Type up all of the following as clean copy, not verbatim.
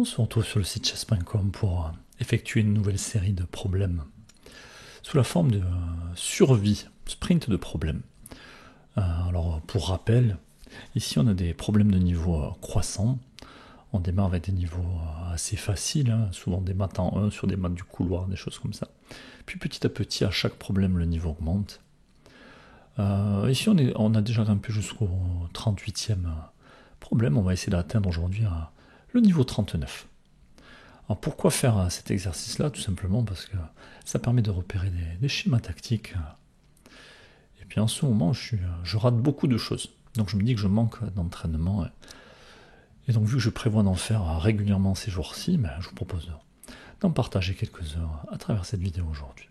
On se retrouve sur le site chess.com pour effectuer une nouvelle série de problèmes sous la forme de survie, sprint de problèmes. Alors pour rappel, ici on a des problèmes de niveau croissant. On démarre avec des niveaux assez faciles, souvent des maths en 1 sur des maths du couloir, des choses comme ça. Puis petit à petit, à chaque problème, le niveau augmente. Ici on a déjà grimpé jusqu'au 38e problème. On va essayer d'atteindre aujourd'hui le niveau 39. Alors pourquoi faire cet exercice-là? Tout simplement parce que ça permet de repérer des schémas tactiques. Et puis en ce moment, je rate beaucoup de choses. Donc je me dis que je manque d'entraînement. Et donc vu que je prévois d'en faire régulièrement ces jours-ci, je vous propose d'en partager quelques heures à travers cette vidéo aujourd'hui.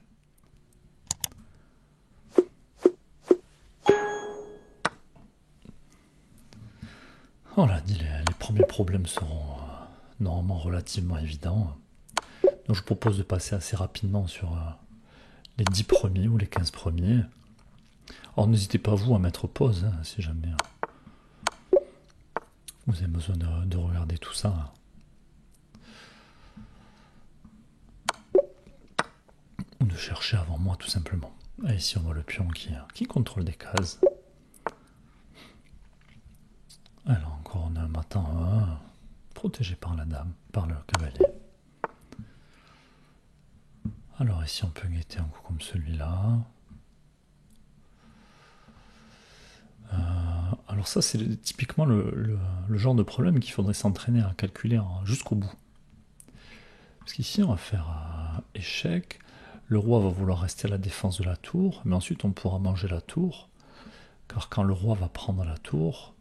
Voilà, les premiers problèmes seront normalement relativement évidents. Donc je vous propose de passer assez rapidement sur les 10 premiers ou les 15 premiers. Alors n'hésitez pas vous à mettre pause si jamais vous avez besoin de regarder tout ça. Ou de chercher avant moi tout simplement. Et ici on voit le pion qui contrôle des cases. Alors encore on a un matin 1, protégé par la dame, par le cavalier. Alors ici on peut guetter un coup comme celui-là. Alors ça c'est typiquement le genre de problème qu'il faudrait s'entraîner à calculer jusqu'au bout. Parce qu'ici on va faire échec. Le roi va vouloir rester à la défense de la tour, mais ensuite on pourra manger la tour. Car quand le roi va prendre la tour,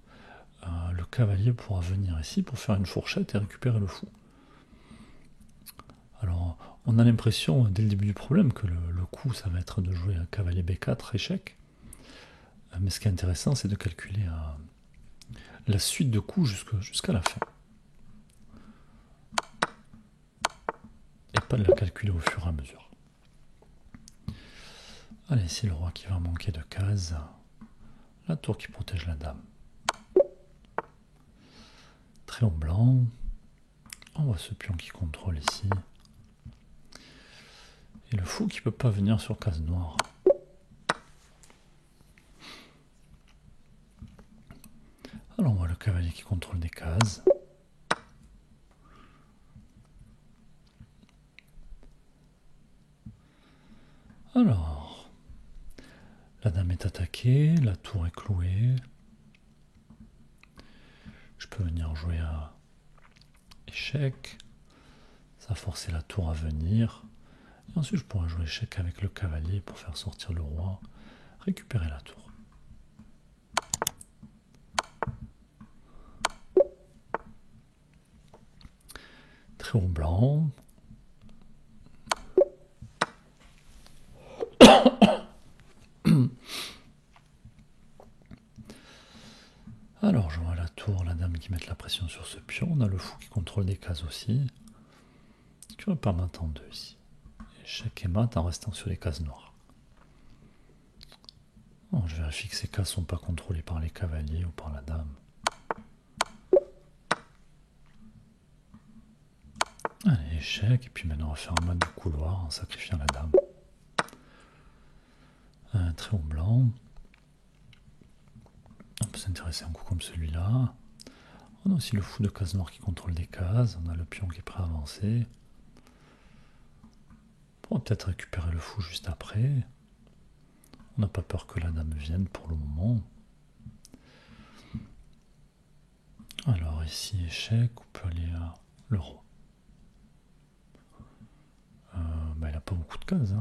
le cavalier pourra venir ici pour faire une fourchette et récupérer le fou. Alors, on a l'impression, dès le début du problème, que le coup, ça va être de jouer un cavalier B4, échec. Mais ce qui est intéressant, c'est de calculer la suite de coups jusqu'à la fin. Et pas de la calculer au fur et à mesure. Allez, c'est le roi qui va manquer de cases. La tour qui protège la dame. Tréon blanc. On voit ce pion qui contrôle ici. Et le fou qui ne peut pas venir sur case noire. Alors on voit le cavalier qui contrôle des cases. Alors, la dame est attaquée, la tour est clouée. Je peux venir jouer à échec. Ça a forcé la tour à venir. Et ensuite je pourrais jouer échec avec le cavalier pour faire sortir le roi, récupérer la tour. Tréon blanc. Alors je vois la tour, la dame qui met la pression sur ce pion. On a le fou qui contrôle des cases aussi. Qui repart mat en 2 ici. Échec et mat en restant sur les cases noires. Bon, je vérifie que ces cases ne sont pas contrôlées par les cavaliers ou par la dame. Allez, échec, et puis maintenant on va faire un mat du couloir en sacrifiant la dame. Un tréon blanc. On peut s'intéresser à un coup comme celui-là. On a aussi le fou de case noire qui contrôle des cases. On a le pion qui est prêt à avancer. On va peut-être récupérer le fou juste après. On n'a pas peur que la dame vienne pour le moment. Alors ici, échec, on peut aller à le roi. Il n'a pas beaucoup de cases.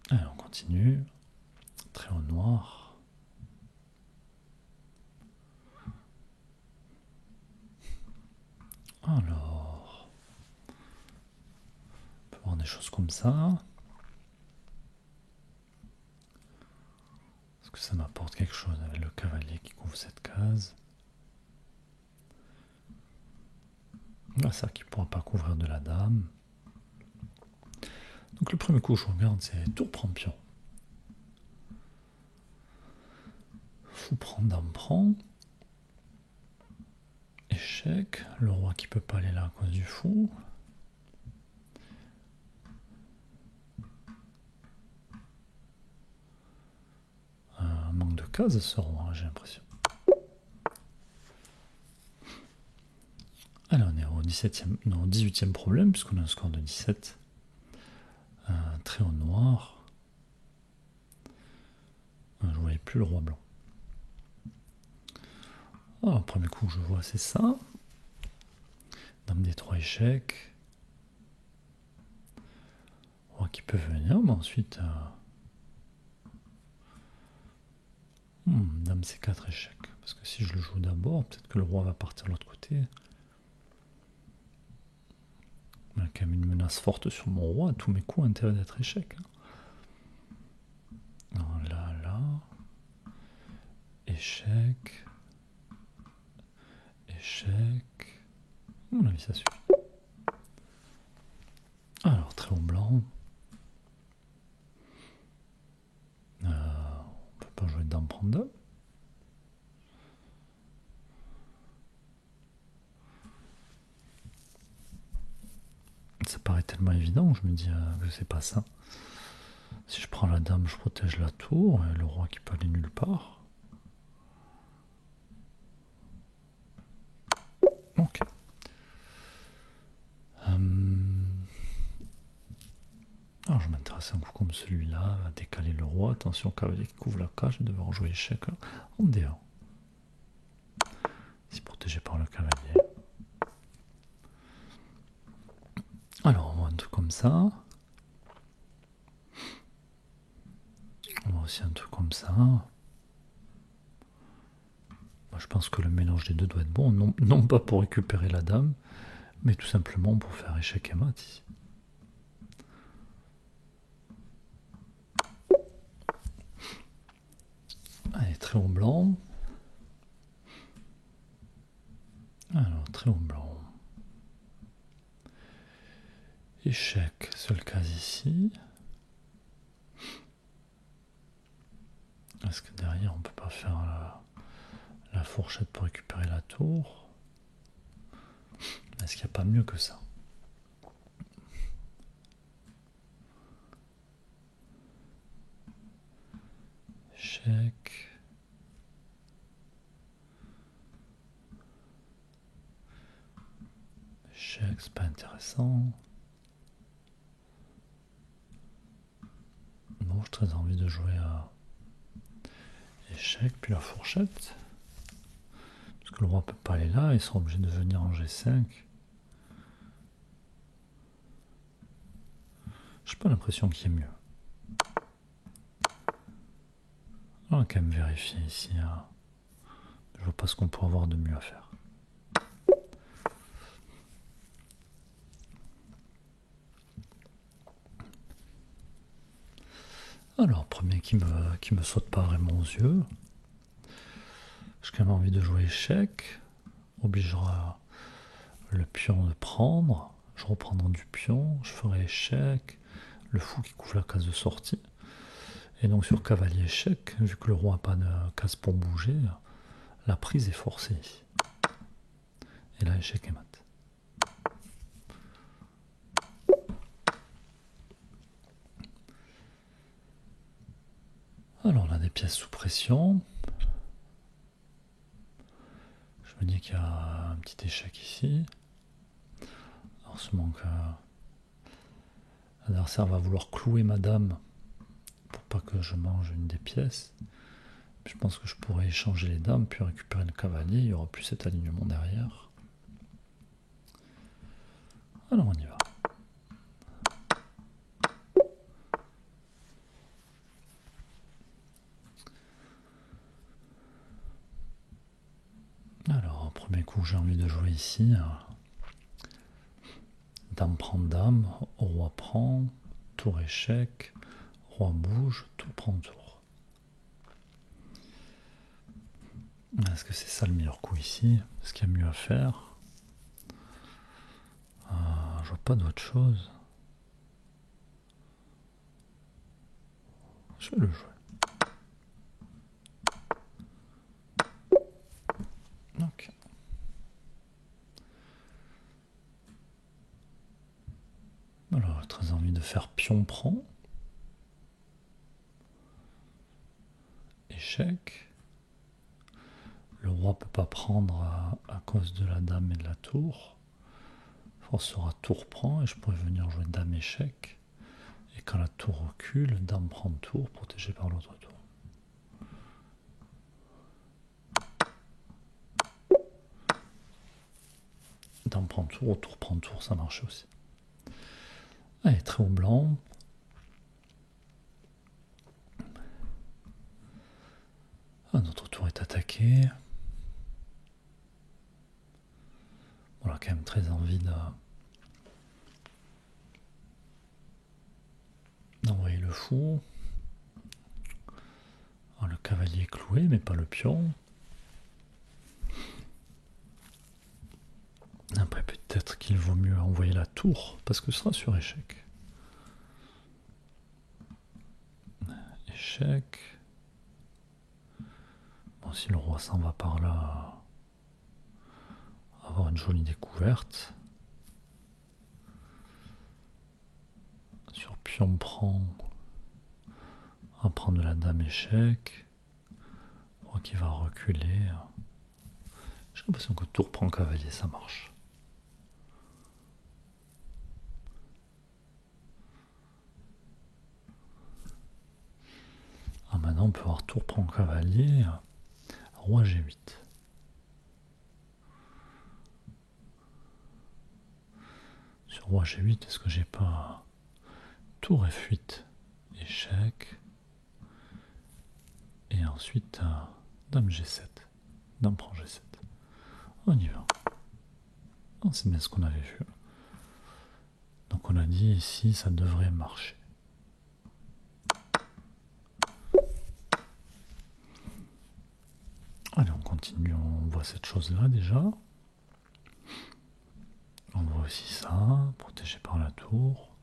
Allez, on continue. Tréon noir. Alors, on peut voir des choses comme ça. Est-ce que ça m'apporte quelque chose avec le cavalier qui couvre cette case? Là, ça qui ne pourra pas couvrir de la dame. Donc le premier coup, je regarde, c'est tour prend pion. Fou prend, dame prend. Échec. échec. Le roi qui peut pas aller là à cause du fou. Un manque de cases ce roi, j'ai l'impression. Allez, on est au 17e, non, 18e problème, puisqu'on a un score de 17. Très au noir. Je ne voyais plus le roi blanc. Oh, le premier coup que je vois, c'est ça. Dame des 3 échecs. Roi qui peut venir, mais ensuite... dame C4 échec. Parce que si je le joue d'abord, peut-être que le roi va partir de l'autre côté. Il y a quand même une menace forte sur mon roi. À tous mes coups, intérêt d'être échec. Non, là, là. Échec. Échec. À mon avis, ça suffit. Alors, très haut blanc. On peut pas jouer dame prendre dame. Ça paraît tellement évident, je me dis que c'est pas ça. Si je prends la dame, je protège la tour, et le roi qui peut aller nulle part. Ok. Alors je m'intéresse à un coup comme celui-là, à décaler le roi. Attention, cavalier qui couvre la cage, je vais devoir jouer échec en D1. Si protégé par le cavalier. Alors on voit un truc comme ça. On voit aussi un truc comme ça. Moi, je pense que le mélange des deux doit être bon, non pas pour récupérer la dame, mais tout simplement pour faire échec et mat ici. Allez, très haut blanc. Alors, très haut blanc. Échec, seule case ici. Est-ce que derrière on peut pas faire la fourchette pour récupérer la tour? Est-ce qu'il n'y a pas mieux que ça? Échec. Échec, c'est pas intéressant. Non, j'ai très envie de jouer à échec, puis la fourchette. Parce que le roi peut pas aller là, ils sont obligés de venir en G5. J'ai pas l'impression qu'il y ait mieux. On va quand même vérifier ici. Je vois pas ce qu'on peut avoir de mieux à faire. Alors, premier qui me saute pas vraiment aux yeux. J'ai quand même envie de jouer échec. Obligera le pion de prendre. Je reprendrai du pion. Je ferai échec. Le fou qui couvre la case de sortie. Et donc sur cavalier échec, vu que le roi n'a pas de case pour bouger, la prise est forcée ici. Et là, échec et mat. Alors on a des pièces sous pression. Je me dis qu'il y a un petit échec ici. Alors seulement que l'adversaire va vouloir clouer ma dame pour pas que je mange une des pièces. Je pense que je pourrais échanger les dames puis récupérer le cavalier. Il n'y aura plus cet alignement derrière. Alors on y va. Alors, premier coup, j'ai envie de jouer ici. Dame prend dame, roi prend, tour échec, roi bouge, tour prend tour. Est-ce que c'est ça le meilleur coup ici? Est-ce qu'il y a mieux à faire? Je vois pas d'autre chose. Je vais le jouer. Ok. Alors, très envie de faire pion prend. Échec. Le roi peut pas prendre à cause de la dame et de la tour. Force sera tour prend et je pourrais venir jouer dame échec. Et quand la tour recule, dame prend tour, protégé par l'autre tour. Dame prend tour ou tour prend tour, ça marche aussi. Allez, très haut blanc. Ah, notre tour est attaqué. On a quand même très envie d'envoyer le fou. Alors, le cavalier est cloué, mais pas le pion. Après, peut-être qu'il vaut mieux envoyer la tour, parce que ce sera sur échec. Échec. Bon, si le roi s'en va par là, avoir une jolie découverte. Sur pion prend, on va prendre la dame échec. Le roi qui va reculer. J'ai l'impression que tour prend cavalier, ça marche. Ah, maintenant on peut avoir tour prend cavalier. Roi G8. Sur roi G8, est-ce que j'ai pas tour F8, échec. Et ensuite dame G7. Dame prend G7. On y va. Oh, c'est bien ce qu'on avait vu. Donc on a dit ici ça devrait marcher. Allez, on continue, on voit cette chose-là déjà. On voit aussi ça, protégé par la tour.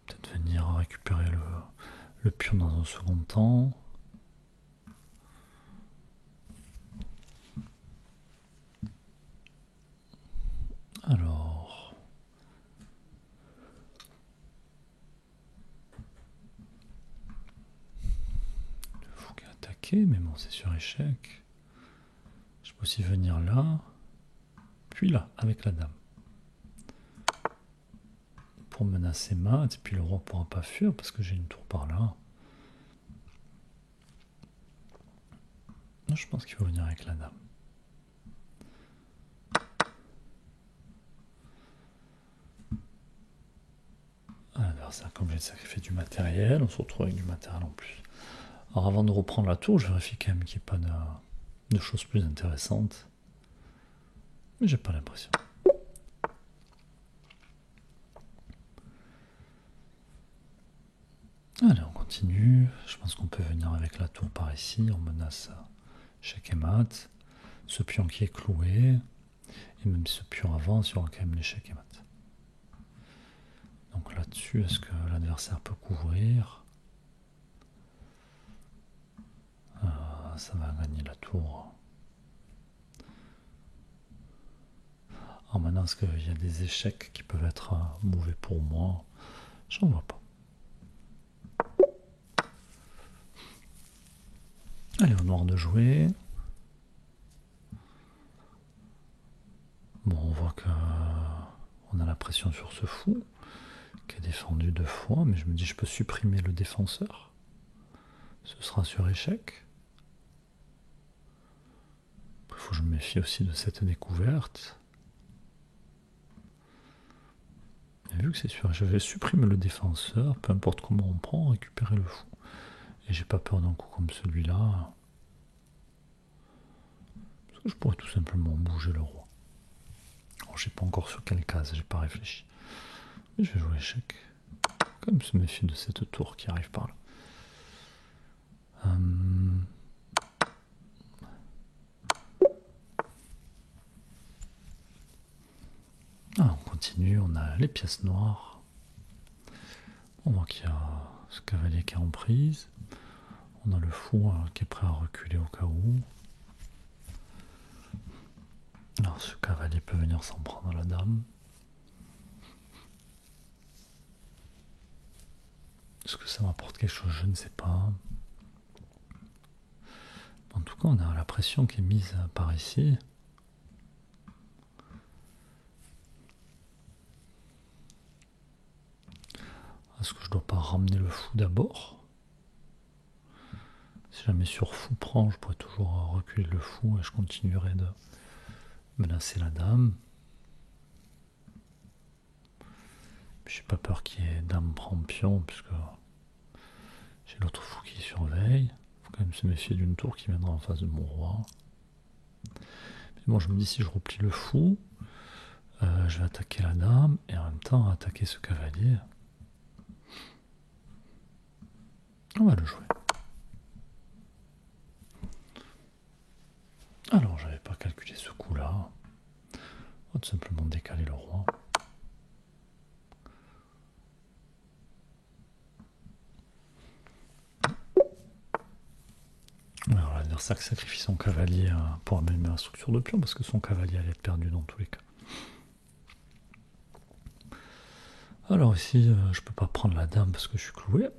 Peut-être venir récupérer le pion dans un second temps. Alors... le fou qui a attaqué, mais bon, c'est sur échec. Je peux aussi venir là, puis là, avec la dame. Pour menacer mat, et puis le roi ne pourra pas fuir parce que j'ai une tour par là. Je pense qu'il faut venir avec la dame. L'adversaire, comme j'ai sacrifié du matériel, on se retrouve avec du matériel en plus. Alors avant de reprendre la tour, je vérifie quand même qu'il n'y ait pas de choses plus intéressantes. Mais j'ai pas l'impression. Allez, on continue. Je pense qu'on peut venir avec la tour par ici. On menace échec et mat. Ce pion qui est cloué. Et même ce pion avance, il y aura quand même l'échec et mat. Donc là-dessus, est-ce que l'adversaire peut couvrir? Ça va gagner la tour. Alors maintenant, est-ce qu'il y a des échecs qui peuvent être mauvais pour moi? J'en vois pas. Allez, au noir de jouer. Bon, on voit que on a la pression sur ce fou qui est défendu 2 fois, mais je me dis je peux supprimer le défenseur. Ce sera sur échec. Il faut que je me méfie aussi de cette découverte. Et vu que c'est sûr, je vais supprimer le défenseur, peu importe comment on prend, récupérer le fou. Et j'ai pas peur d'un coup comme celui-là. Parce que je pourrais tout simplement bouger le roi. Alors je sais pas encore sur quelle case, j'ai pas réfléchi. Mais je vais jouer échec. Quand même se méfier de cette tour qui arrive par là. On continue, on a les pièces noires. On voit qu'il y a ce cavalier qui est en prise. On a le fou qui est prêt à reculer au cas où. Alors ce cavalier peut venir s'en prendre à la dame. Est-ce que ça m'apporte quelque chose? Je ne sais pas. En tout cas, on a la pression qui est mise par ici. Est-ce que je dois pas ramener le fou d'abord? Si jamais sur fou prend, je pourrais toujours reculer le fou et je continuerai de menacer la dame. J'ai pas peur qu'il y ait dame prend pion, puisque j'ai l'autre fou qui surveille. Faut quand même se méfier d'une tour qui viendra en face de mon roi. Mais bon, je me dis, si je replie le fou, je vais attaquer la dame et en même temps attaquer ce cavalier. On va le jouer. Alors, j'avais pas calculé ce coup-là. On va tout simplement décaler le roi. Alors l'adversaire sacrifie son cavalier pour améliorer la structure de pion parce que son cavalier allait être perdu dans tous les cas. Alors ici, je peux pas prendre la dame parce que je suis cloué.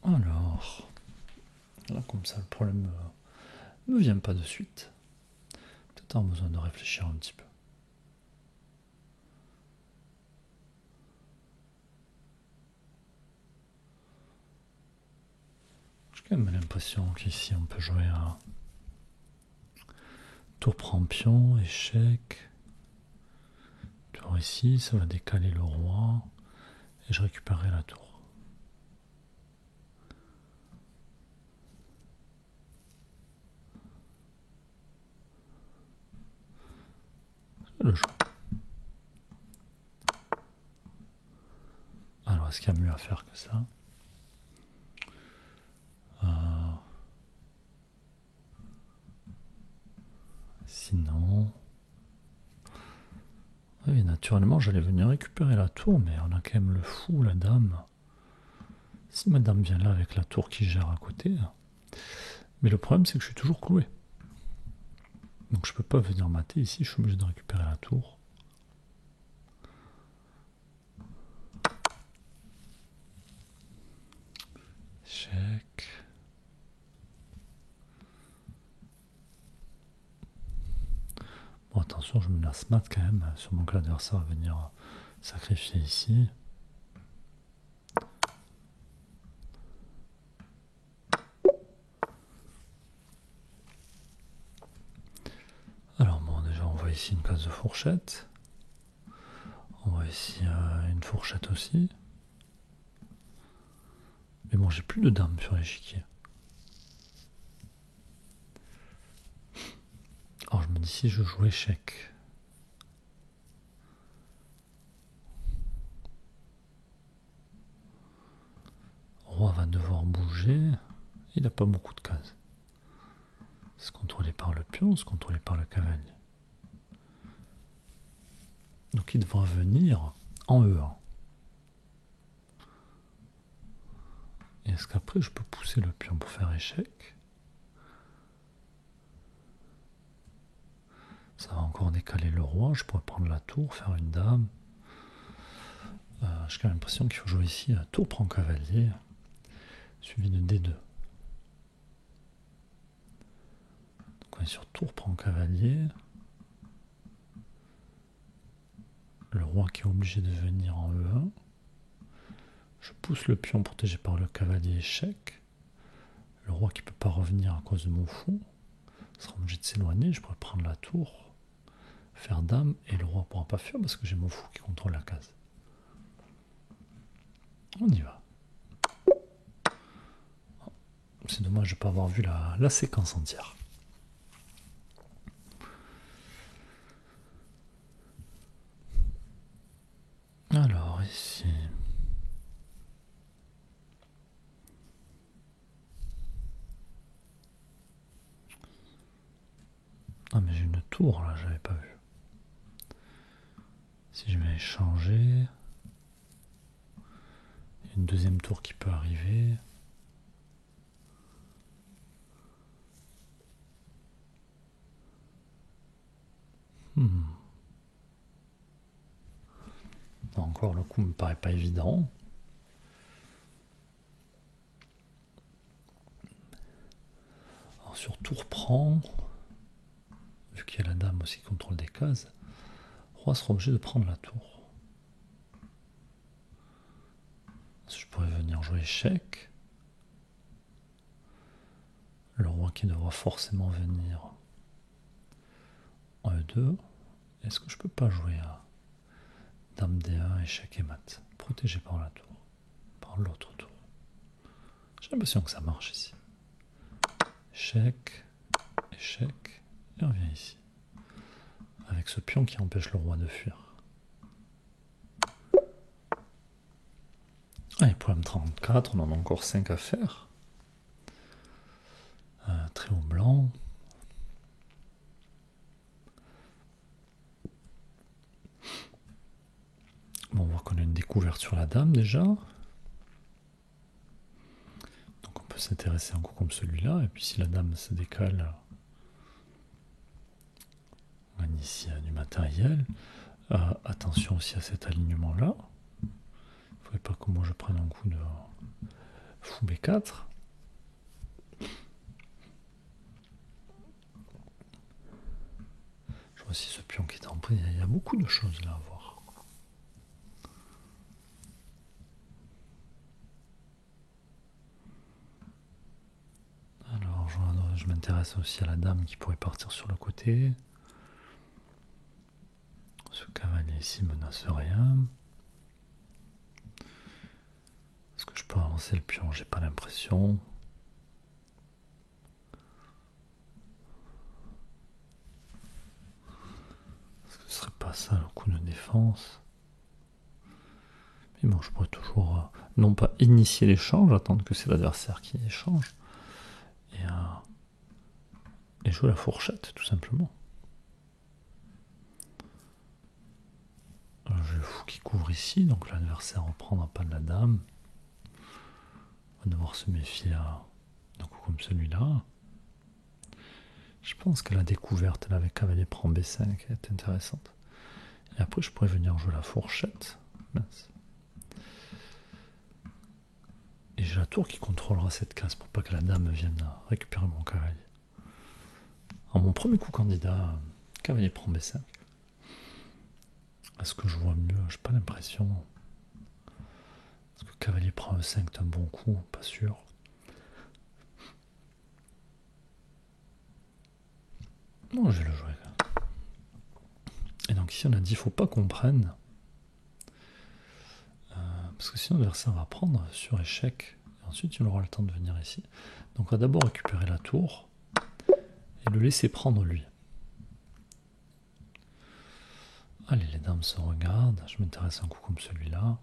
Alors, là comme ça, le problème me vient pas de suite. Peut-être avoir besoin de réfléchir un petit peu. J'ai quand même l'impression qu'ici on peut jouer un tour prend pion, échec. Tour ici, ça va décaler le roi et je récupérerai la tour. Le jeu. Alors, est-ce qu'il y a mieux à faire que ça? Sinon... Oui, naturellement, j'allais venir récupérer la tour, mais on a quand même le fou, la dame. Si ma dame vient là avec la tour qui gère à côté... Mais le problème, c'est que je suis toujours cloué. Donc je peux pas venir mater ici, je suis obligé de récupérer la tour. Échec. Bon, attention, je menace mat quand même, sûrement que l'adversaire va venir sacrifier ici. Alors bon, déjà on voit ici une case de fourchette. On voit ici une fourchette aussi. Mais bon, j'ai plus de dames sur l'échiquier. Alors je me dis si je joue échec. Roi va devoir bouger. Il n'a pas beaucoup de cases. C'est contrôlé par le pion, c'est contrôlé par le cavalier. Donc il devra venir en E1. Et est-ce qu'après je peux pousser le pion pour faire échec? Ça va encore décaler le roi, je pourrais prendre la tour, faire une dame. J'ai quand même l'impression qu'il faut jouer ici tour prend cavalier, suivi de D2. Donc on est sur tour prend cavalier. Le roi qui est obligé de venir en E1. Je pousse le pion protégé par le cavalier échec. Le roi qui ne peut pas revenir à cause de mon fou sera obligé de s'éloigner, je pourrais prendre la tour, faire dame, et le roi ne pourra pas fuir parce que j'ai mon fou qui contrôle la case. On y va. C'est dommage de ne pas avoir vu la séquence entière. Alors ici... Ah mais j'ai une tour là, j'avais pas vu. Si je vais échanger, il y a une deuxième tour qui peut arriver. Encore le coup me paraît pas évident. Alors sur tour prend, vu qu'il y a la dame aussi qui contrôle des cases, le roi sera obligé de prendre la tour. Je pourrais venir jouer échec. Le roi qui devra forcément venir en E2. Est-ce que je peux pas jouer à dame D1, échec et mat, protégé par la tour, par l'autre tour? J'ai l'impression que ça marche ici. Échec, échec, et on vient ici. Avec ce pion qui empêche le roi de fuir. Allez, problème 34, on en a encore 5 à faire. Très haut blanc. Bon, on voit qu'on a une découverte sur la dame déjà. Donc on peut s'intéresser à un coup comme celui-là. Et puis si la dame se décale, on gagne ici du matériel. Attention aussi à cet alignement-là. Il ne faudrait pas que moi je prenne un coup de fou B4. Je vois aussi ce pion qui est en prise. Il y a beaucoup de choses là à voir. Alors je m'intéresse aussi à la dame qui pourrait partir sur le côté. Ce cavalier ici menace rien. Est-ce que je peux avancer le pion? J'ai pas l'impression. Est-ce que ce serait pas ça le coup de défense? Mais bon, je pourrais toujours non pas initier l'échange, attendre que c'est l'adversaire qui échange, et jouer la fourchette tout simplement. J'ai le fou qui couvre ici, donc l'adversaire ne reprendra pas de la dame. On va devoir se méfier d'un coup comme celui-là. Je pense que la découverte là, avec cavalier prend B5 est intéressante. Et après, je pourrais venir jouer la fourchette. Mince. Et j'ai la tour qui contrôlera cette case pour pas que la dame vienne récupérer mon cavalier. Alors mon premier coup candidat, cavalier prend B5. Est-ce que je vois mieux? J'ai pas l'impression. Est-ce que cavalier prend E5 est un bon coup? Pas sûr. Non, je vais le jouer. Et donc ici on a dit il faut pas qu'on prenne. Parce que sinon l'adversaire va prendre sur échec. Et ensuite il aura le temps de venir ici. Donc on va d'abord récupérer la tour. Et le laisser prendre lui. Allez, les dames se regardent. Je m'intéresse à un coup comme celui-là.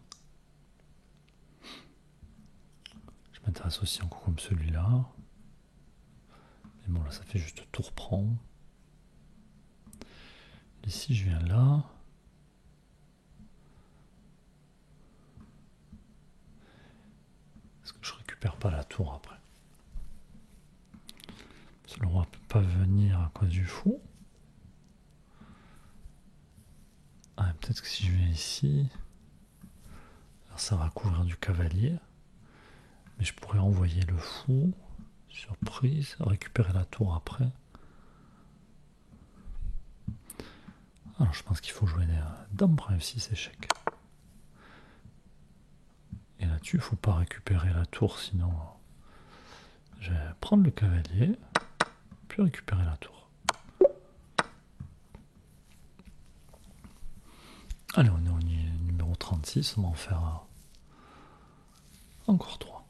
Je m'intéresse aussi à un coup comme celui-là. Mais bon, là, ça fait juste tour prend. Ici, je viens là. Est-ce que je récupère pas la tour après? Parce que le roi ne peut pas venir à cause du fou. Ah, peut-être que si je viens ici, alors ça va couvrir du cavalier. Mais je pourrais envoyer le fou, surprise, récupérer la tour après. Alors je pense qu'il faut jouer des dame prend F6 échec. Et là-dessus, il ne faut pas récupérer la tour, sinon je vais prendre le cavalier, puis récupérer la tour. Allez, on est au numéro 36, on va en faire encore 3.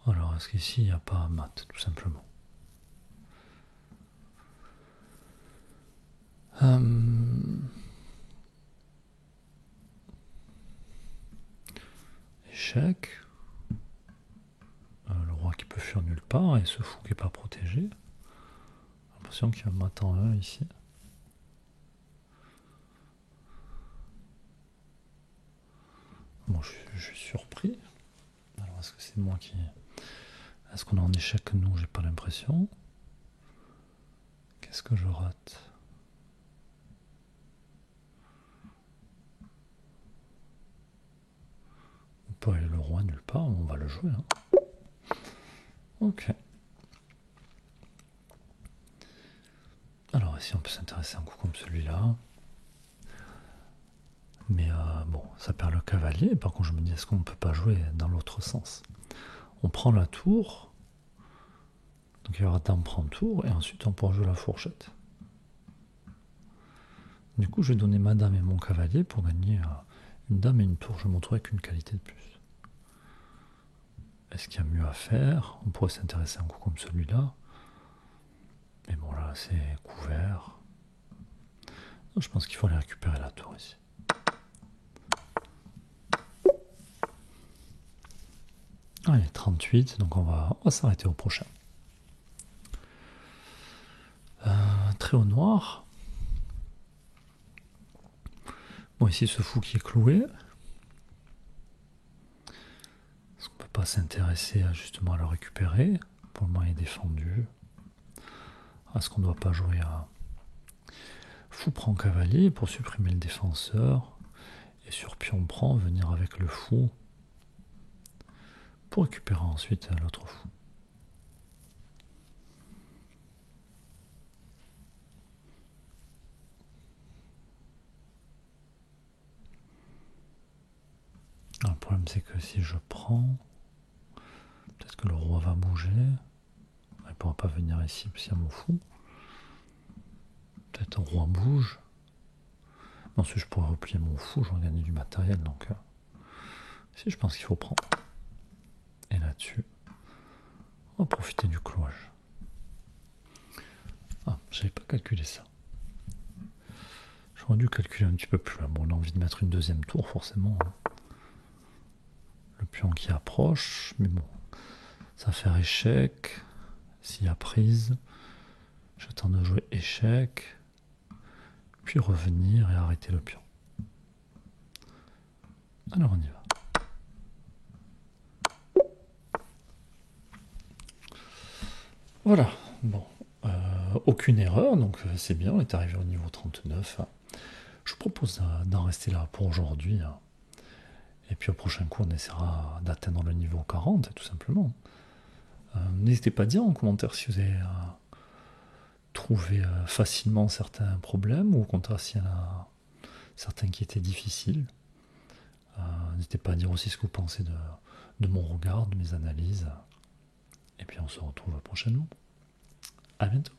Alors, est-ce qu'ici, il n'y a pas mat, tout simplement? Échec. Le roi qui peut fuir nulle part, et ce fou qui n'est pas protégé. J'ai l'impression qu'il m'attend un ici. Bon, je suis surpris. Alors, est-ce que c'est moi qui... Est-ce qu'on est en échec? Non, j'ai pas l'impression. Qu'est-ce que je rate? On peut aller le roi nulle part, on va le jouer. Hein. Ok. Alors ici on peut s'intéresser à un coup comme celui-là. Mais bon, ça perd le cavalier. Par contre je me dis, est-ce qu'on ne peut pas jouer dans l'autre sens? On prend la tour. Donc il y aura dame prend tour. Et ensuite on pourra jouer la fourchette. Du coup je vais donner ma dame et mon cavalier pour gagner une dame et une tour. Je montrerai qu'une qualité de plus. Est-ce qu'il y a mieux à faire? On pourrait s'intéresser à un coup comme celui-là. Mais bon là c'est couvert. Je pense qu'il faut aller récupérer la tour ici. Allez, 38, donc on va s'arrêter au prochain. Très au noir. Bon, ici ce fou qui est cloué. Est-ce qu'on peut pas s'intéresser justement à le récupérer? Pour le moment il est défendu. Est-ce qu'on ne doit pas jouer à fou prend cavalier pour supprimer le défenseur? Et sur pion prend, venir avec le fou pour récupérer ensuite l'autre fou. Alors, le problème c'est que si je prends, peut-être que le roi va bouger. Il ne pourra pas venir ici parce qu'il y a mon fou. Peut-être le roi bouge. Ensuite je pourrais replier mon fou, je vais gagner du matériel. Donc ici je pense qu'il faut prendre. Et là-dessus, on va profiter du clouage. Ah, j'avais pas calculé ça. J'aurais dû calculer un petit peu plus là. Bon, on a envie de mettre une deuxième tour, forcément. Le pion qui approche, mais bon, ça va faire échec. S'il y a prise, j'attends de jouer échec, puis revenir et arrêter le pion. Alors on y va. Voilà, bon, aucune erreur, donc c'est bien, on est arrivé au niveau 39. Je vous propose d'en rester là pour aujourd'hui. Et puis au prochain coup, on essaiera d'atteindre le niveau 40, tout simplement. N'hésitez pas à dire en commentaire si vous avez trouvé facilement certains problèmes, ou au contraire s'il y en a certains qui étaient difficiles. N'hésitez pas à dire aussi ce que vous pensez de mon regard, de mes analyses. Et puis on se retrouve prochainement. À bientôt.